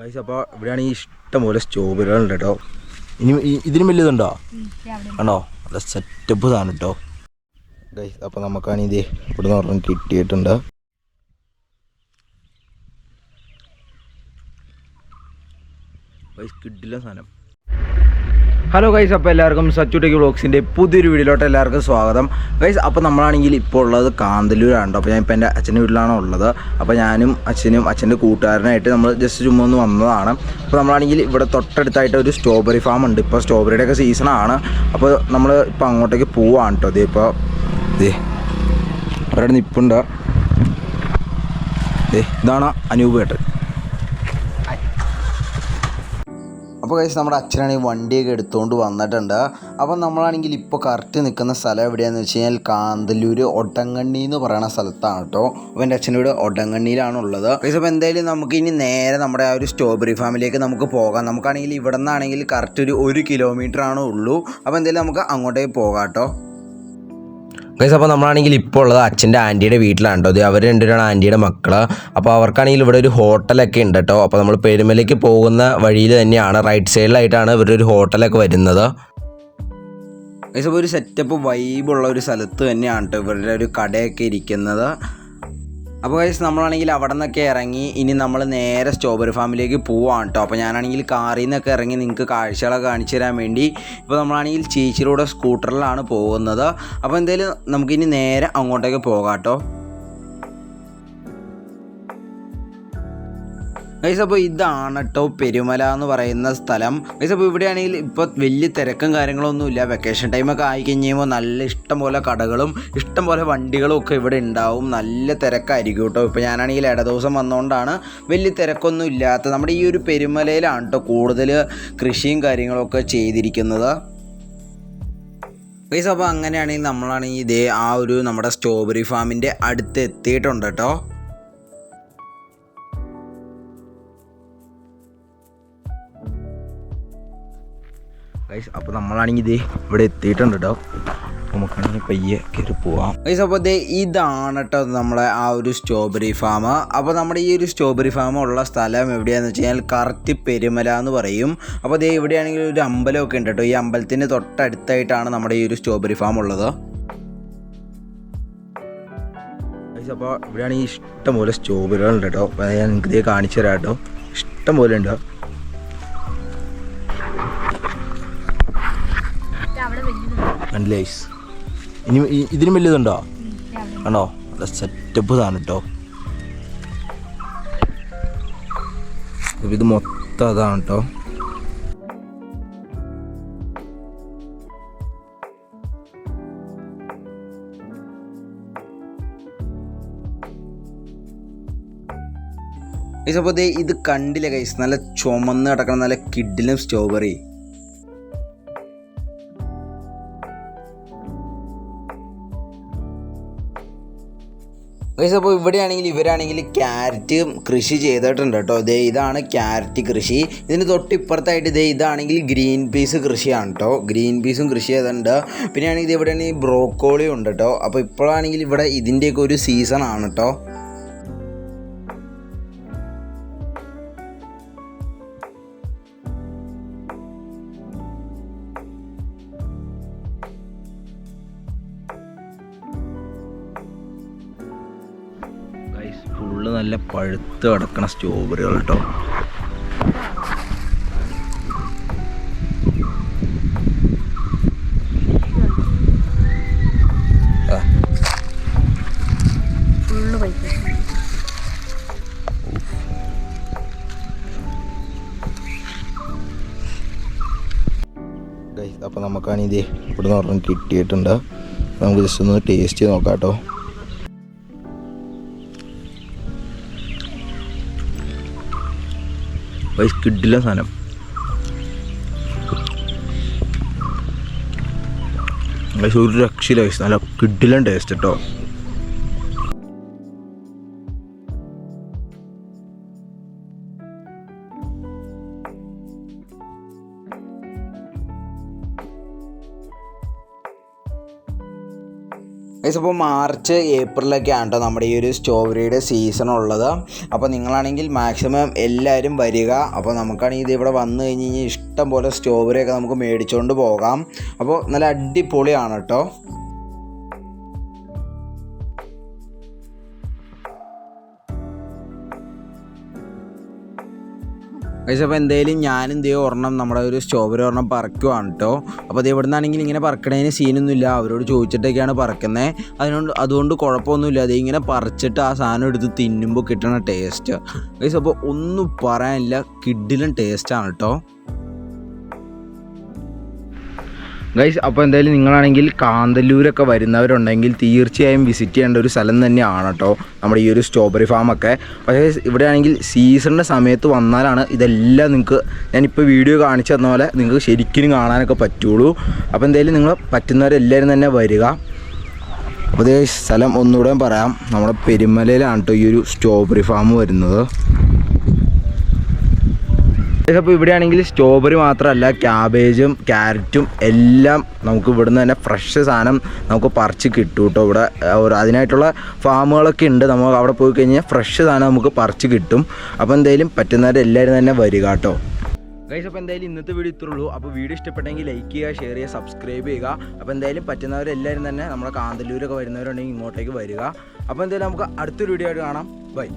Guys അപ്പോൾ ഇവിടെയാണെങ്കിൽ ഇഷ്ടംപോലെ സ്ട്രോബെറികളുണ്ട് കേട്ടോ. ഇനി ഇതിനും വലിയതുണ്ടോ? ആണോ? നല്ല സെറ്റപ്പ് സാധനം കേട്ടോ ഗൈസ്. അപ്പോൾ നമുക്കാണെങ്കിൽ ഇത് ഇവിടെ നിന്ന് പറഞ്ഞ് കിട്ടിയിട്ടുണ്ട്. ഗൈസ് കിട്ടില്ല സാധനം. ഹലോ ഗൈസ്, അപ്പോൾ എല്ലാവർക്കും സച്ചു ടെക് വ്ളോഗ്സിൻ്റെ പുതിയൊരു വീഡിയോയിലോട്ട് എല്ലാവർക്കും സ്വാഗതം ഗൈസ്. അപ്പോൾ നമ്മളാണെങ്കിൽ ഇപ്പോൾ ഉള്ളത് കാന്തല്ലൂരാണ്. അപ്പോൾ ഞാൻ ഇപ്പോൾ എൻ്റെ അച്ഛൻ്റെ വീട്ടിലാണ് ഉള്ളത്. അപ്പോൾ ഞാനും അച്ഛനും അച്ഛൻ്റെ കൂട്ടുകാരനായിട്ട് നമ്മൾ ജസ്റ്റ് ചുമ്മാ ഒന്ന് വന്നതാണ്. അപ്പോൾ നമ്മളാണെങ്കിൽ ഇവിടെ തൊട്ടടുത്തായിട്ട് ഒരു സ്ട്രോബെറി ഫാം ഉണ്ട്. ഇപ്പോൾ സ്ട്രോബെറിയുടെയൊക്കെ സീസണാണ്. അപ്പോൾ നമ്മൾ ഇപ്പോൾ അങ്ങോട്ടേക്ക് പോവാണ് കേട്ടോ. ഇപ്പോൾ അവരുടെ നിപ്പുണ്ട്. ഇതാണ് അനൂപ് ഏട്ടൻ. അപ്പോൾ കഴിച്ച് നമ്മുടെ അച്ഛനാണെങ്കിൽ വണ്ടിയൊക്കെ എടുത്തുകൊണ്ട് വന്നിട്ടുണ്ട്. അപ്പം നമ്മളാണെങ്കിൽ ഇപ്പോൾ കറക്റ്റ് നിൽക്കുന്ന സ്ഥലം എവിടെയാണെന്ന് വെച്ച് കഴിഞ്ഞാൽ കാന്തല്ലൂർ ഒടങ്ങണ്ണി എന്ന് പറയുന്ന സ്ഥലത്താണ് കേട്ടോ. അപ്പോൾ എൻ്റെ അച്ഛൻ്റെ വീട് ഒടങ്ങണ്ണിയിലാണുള്ളത്. കഴിച്ച് അപ്പോൾ എന്തായാലും നമുക്ക് ഇനി നേരെ നമ്മുടെ ആ ഒരു സ്ട്രോബെറി ഫാമിലേക്ക് നമുക്ക് പോകാം. നമുക്കാണെങ്കിൽ ഇവിടെ നിന്നാണെങ്കിൽ കറക്റ്റ് ഒരു കിലോമീറ്റർ ആണ് ഉള്ളൂ. അപ്പോൾ എന്തായാലും നമുക്ക് അങ്ങോട്ടേക്ക് പോകാം കേട്ടോ ഗൈസ്. അപ്പോൾ നമ്മളാണെങ്കിൽ ഇപ്പോൾ ഉള്ളത് അച്ഛൻ്റെ ആൻറ്റിയുടെ വീട്ടിലാണ് കേട്ടോ. അത് അവർ രണ്ടുപേരാണ് ആൻറ്റിയുടെ മക്കൾ. അപ്പോൾ അവർക്കാണെങ്കിൽ ഇവിടെ ഒരു ഹോട്ടലൊക്കെ ഉണ്ട് കേട്ടോ. അപ്പോൾ നമ്മൾ പെരുമലയ്ക്ക് പോകുന്ന വഴിയിൽ തന്നെയാണ്, റൈറ്റ് സൈഡിലായിട്ടാണ് ഇവരുടെ ഒരു ഹോട്ടലൊക്കെ വരുന്നത് ഗൈസ്. അപ്പോൾ ഒരു സെറ്റപ്പ് വൈബുള്ള ഒരു സ്ഥലത്ത് തന്നെയാണ് കേട്ടോ ഇവരുടെ ഒരു കടയൊക്കെ ഇരിക്കുന്നത്. അപ്പോൾ ഗൈസ് നമ്മളാണെങ്കിൽ അവിടെ നിന്നൊക്കെ ഇറങ്ങി ഇനി നമ്മൾ നേരെ സ്ട്രോബെറി ഫാമിലേക്ക് പോവാണ് കേട്ടോ. അപ്പോൾ ഞാനാണെങ്കിൽ കാറിൽ നിന്നൊക്കെ ഇറങ്ങി നിങ്ങൾക്ക് കാഴ്ചകളൊക്കെ കാണിച്ചു തരാൻ വേണ്ടി ഇപ്പോൾ നമ്മളാണെങ്കിൽ ചേച്ചിയുടെ സ്കൂട്ടറിലാണ് പോകുന്നത്. അപ്പോൾ എന്തായാലും നമുക്കിനി നേരെ അങ്ങോട്ടേക്ക് പോകാം കേട്ടോ ഗൈസ്. അപ്പോൾ ഇതാണ് കേട്ടോ പെരുമല എന്ന് പറയുന്ന സ്ഥലം ഗൈസ്. അപ്പോൾ ഇവിടെയാണെങ്കിൽ ഇപ്പോൾ വലിയ തിരക്കും കാര്യങ്ങളൊന്നുമില്ല. വെക്കേഷൻ ടൈമൊക്കെ ആയി കഴിയുമ്പോൾ നല്ല ഇഷ്ടംപോലെ കടകളും ഇഷ്ടംപോലെ വണ്ടികളും ഒക്കെ ഇവിടെ ഉണ്ടാവും. നല്ല തിരക്കായിരിക്കും കേട്ടോ. ഇപ്പോൾ ഞാനാണെങ്കിൽ ദിവസം വന്നുകൊണ്ടാണ് വലിയ തിരക്കൊന്നും ഇല്ലാത്ത നമ്മുടെ ഈ ഒരു പെരുമലയിലാണ് കേട്ടോ കൂടുതൽ കൃഷിയും കാര്യങ്ങളൊക്കെ ചെയ്തിരിക്കുന്നത് ഗൈസ്. അപ്പോൾ അങ്ങനെയാണെങ്കിൽ നമ്മളാണെങ്കിൽ ഇതേ ആ ഒരു നമ്മുടെ സ്ട്രോബെറി ഫാമിൻ്റെ അടുത്ത് എത്തിയിട്ടുണ്ട് കേട്ടോ. ഗൈസ് അപ്പോൾ നമ്മളാണെങ്കിൽ ഇത് ഇവിടെ എത്തിയിട്ടുണ്ട് കേട്ടോ. നമുക്കാണെങ്കിൽ പയ്യെ കയറി പോവാം ഗൈസ്. അപ്പോൾ ഇതാണ് കേട്ടോ നമ്മളെ ആ ഒരു സ്ട്രോബെറി ഫാം. അപ്പോൾ നമ്മുടെ ഈ ഒരു സ്ട്രോബെറി ഫാം ഉള്ള സ്ഥലം എവിടെയാണെന്ന് വെച്ച് കഴിഞ്ഞാൽ കറക്റ്റ് പെരുമല എന്ന് പറയും. അപ്പോൾ ഇവിടെയാണെങ്കിൽ ഒരു അമ്പലമൊക്കെ ഉണ്ട് കേട്ടോ. ഈ അമ്പലത്തിൻ്റെ തൊട്ടടുത്തായിട്ടാണ് നമ്മുടെ ഈ ഒരു സ്ട്രോബെറി ഫാം ഉള്ളത് ഗൈസ്. അപ്പോൾ ഇവിടെയാണെങ്കിൽ ഇഷ്ടംപോലെ സ്ട്രോബെറികളുണ്ട് കേട്ടോ. അപ്പോൾ ഞാൻ നിങ്ങൾക്ക് ഇതേ കാണിച്ചു തരാം കേട്ടോ. ഇഷ്ടംപോലെ ഉണ്ട്. ഇനി ഇതിനും വലിയതുണ്ടോ? ആണോ? നല്ല സെറ്റപ്പ് സാധനം കേട്ടോ. ഇത് മൊത്തം അതാണ് കേട്ടോ. അപ്പോൾ ഇത് കണ്ടില്ല ഗൈസ്, നല്ല ചുമന്ന് കിടക്കണം നല്ല കിഡിലും സ്ട്രോബെറി ഗൈസ്. അപ്പോൾ ഇവിടെയാണെങ്കിൽ ഇവരാണെങ്കിൽ ക്യാരറ്റ് കൃഷി ചെയ്തിട്ടുണ്ട് കേട്ടോ. ഇതാണ് ക്യാരറ്റ് കൃഷി. ഇതിന് തൊട്ടിപ്പുറത്തായിട്ട് ഇതാണെങ്കിൽ ഗ്രീൻ പീസ് കൃഷിയാണ് കേട്ടോ. ഗ്രീൻ പീസും കൃഷി ചെയ്തിട്ടുണ്ട്. പിന്നെ ആണെങ്കിൽ ഇവിടെയാണെങ്കിൽ ബ്രോക്കോളിയും ഉണ്ട് കേട്ടോ. അപ്പോൾ ഇപ്പോഴാണെങ്കിൽ ഇവിടെ ഇതിൻ്റെയൊക്കെ ഒരു സീസണാണ് കേട്ടോ. ഫുള്ള് നല്ല പഴുത്ത് കിടക്കണ സ്ട്രോബെറികൾ കേട്ടോ. അപ്പോൾ നമുക്കാണിത് ഇവിടെ നിന്ന് പറഞ്ഞ് കിട്ടിയിട്ടുണ്ട്. നമുക്ക് ജസ്റ്റ് ഒന്ന് ടേസ്റ്റ് ചെയ്ത് നോക്കാം കേട്ടോ. കിഡില്ല സാധനം. ഒരു രക്ഷയില്ല, നല്ല കിഡിലും ടേസ്റ്റ് കേട്ടോ. ഗൈസ് അപ്പോൾ മാർച്ച് ഏപ്രിലൊക്കെ ആണ് കേട്ടോ നമ്മുടെ ഈ ഒരു സ്ട്രോബെറിയുടെ സീസൺ ഉള്ളത്. അപ്പോൾ നിങ്ങളാണെങ്കിൽ മാക്സിമം എല്ലാവരും വരിക. അപ്പോൾ നമുക്കാണെങ്കിൽ ഇത് ഇവിടെ വന്നു കഴിഞ്ഞ് കഴിഞ്ഞാൽ ഇഷ്ടം പോലെ സ്ട്രോബെറിയൊക്കെ നമുക്ക് മേടിച്ചുകൊണ്ട് പോകാം. അപ്പോൾ നല്ല അടിപൊളിയാണ് കേട്ടോ. ഗൈസ് അപ്പോൾ എന്തായാലും ഞാനും ഒരെണ്ണം നമ്മുടെ ഒരു സ്ട്രോബെറി ഒരെണ്ണം പറക്കുവാണ് കേട്ടോ. അപ്പോൾ അത് ഇവിടെ നിന്നാണെങ്കിൽ ഇങ്ങനെ പറക്കണതിന് സീനൊന്നുമില്ല, അവരോട് ചോദിച്ചിട്ടൊക്കെയാണ് പറക്കുന്നത്. അതുകൊണ്ട് കുഴപ്പമൊന്നുമില്ല. അത് ഇങ്ങനെ പറിച്ചിട്ട് ആ സാധനം എടുത്ത് തിന്നുമ്പോൾ കിട്ടുന്ന ടേസ്റ്റ് ഗൈസ് അപ്പോൾ ഒന്നും പറയാനില്ല, കിഡിലും ടേസ്റ്റാണ് കേട്ടോ. ഗൈസ് അപ്പോൾ എന്തായാലും നിങ്ങളാണെങ്കിൽ കാന്തല്ലൂരൊക്കെ വരുന്നവരുണ്ടെങ്കിൽ തീർച്ചയായും വിസിറ്റ് ചെയ്യേണ്ട ഒരു സ്ഥലം തന്നെയാണ് കേട്ടോ നമ്മുടെ ഈ ഒരു സ്ട്രോബെറി ഫാമൊക്കെ. പക്ഷേ ഇവിടെ ആണെങ്കിൽ സീസണിൻ്റെ സമയത്ത് വന്നാലാണ് ഇതെല്ലാം നിങ്ങൾക്ക് ഞാനിപ്പോൾ വീഡിയോ കാണിച്ചു തന്ന പോലെ നിങ്ങൾക്ക് ശരിക്കും കാണാനൊക്കെ പറ്റുള്ളൂ. അപ്പോൾ എന്തായാലും നിങ്ങൾ പറ്റുന്നവരെല്ലാവരും തന്നെ വരിക. അപ്പോൾ ഇതേ സ്ഥലം ഒന്നുകൂടെ പറയാം, നമ്മുടെ പെരുമലയിലാണ് കേട്ടോ ഈ ഒരു സ്ട്രോബെറി ഫാം വരുന്നത്. അപ്പോൾ ഇവിടെ ആണെങ്കിൽ സ്ട്രോബെറി മാത്രമല്ല, ക്യാബേജും ക്യാരറ്റും എല്ലാം നമുക്ക് ഇവിടുന്ന് തന്നെ ഫ്രഷ് സാധനം നമുക്ക് പറിച്ച് കിട്ടും കേട്ടോ. ഇവിടെ അതിനായിട്ടുള്ള ഫാമുകളൊക്കെ ഉണ്ട്, നമ്മൾ അവിടെ പോയി കഴിഞ്ഞാൽ ഫ്രഷ് സാധനം നമുക്ക് പറിച്ച് കിട്ടും. അപ്പോൾ എന്തായാലും പറ്റുന്നവരെല്ലാവരും തന്നെ വരിക കേട്ടോ. ഗൈസ് അപ്പോൾ എന്തായാലും ഇന്നത്തെ വീഡിയോ ഇത്രേ ഉള്ളൂ. അപ്പോൾ വീഡിയോ ഇഷ്ടപ്പെട്ടെങ്കിൽ ലൈക്ക് ചെയ്യുക, ഷെയർ ചെയ്യുക, സബ്സ്ക്രൈബ് ചെയ്യുക. അപ്പോൾ എന്തായാലും പറ്റുന്നവരെല്ലാവരും തന്നെ നമ്മുടെ കാന്തല്ലൂരൊക്കെ വരുന്നവരുണ്ടെങ്കിൽ ഇങ്ങോട്ടേക്ക് വരിക. അപ്പോൾ എന്തായാലും നമുക്ക് അടുത്തൊരു വീഡിയോ ആയിട്ട് കാണാം. ബൈ.